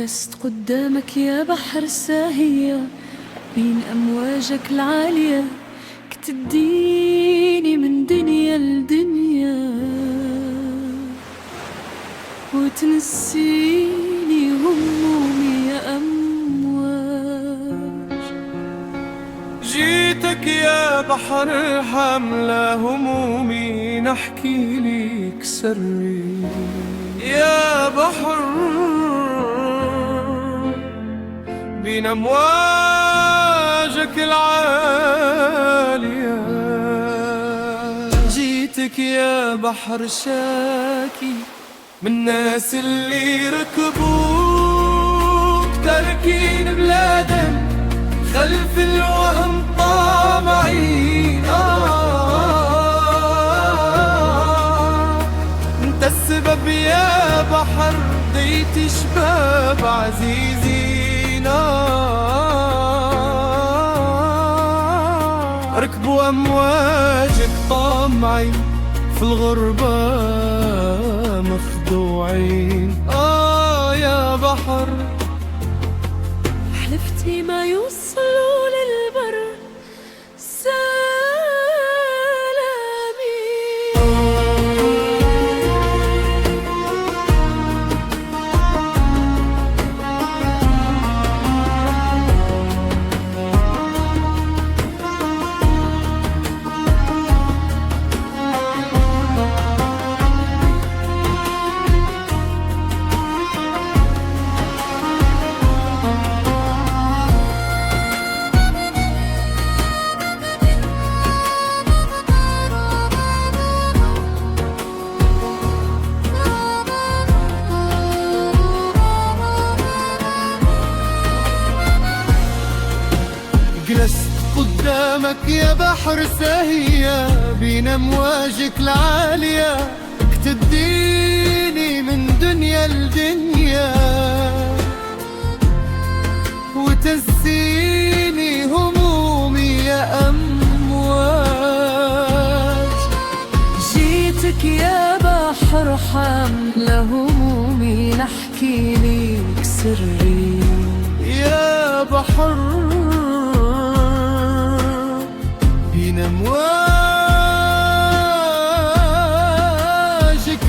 جلست قدامك يا بحر ساهية بين أمواجك العالية، كتديني من دنيا لدنيا وتنسيني همومي يا أمواج. جيتك يا بحر حاملة همومي، نحكي ليك سري يا بحر بين أمواجك العالية. جيتك يا بحر شاكي من الناس اللي ركبوك تاركين بلادهم خلف الوهم طامعين. انت السبب يا بحر ديت شباب عزيزين، ركبوا أمواجك طامعين في الغربة مخدوعين. يا بحر حلفتي ما يوصلوا للبر جلست قدامك يا بحر ساهية بين أمواجك العالية، بتديني من دنيا لدنيا وتنسيني همومي يا أمواج. جيتك يا بحر حاملة همومي، نحكي ليك سري يا بحر بين أمواجك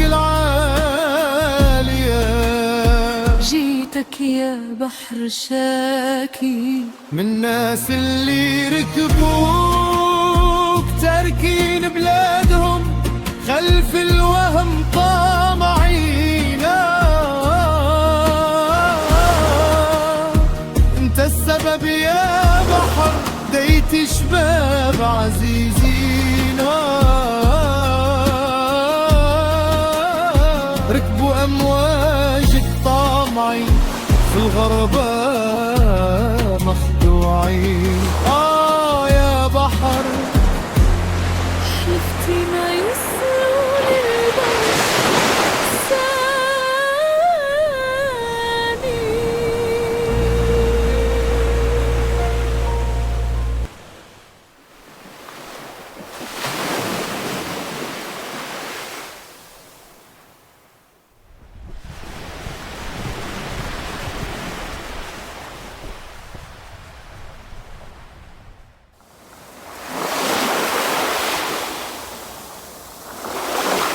العالية. جيتك يا بحر شاكي من الناس اللي ركبوك تاركين بلادهم خلف الوهم طامعين. انت السبب يا بحر ديت شباب عزيزين، ركبوا أمواجك طامعين في الغربة مخدوعين.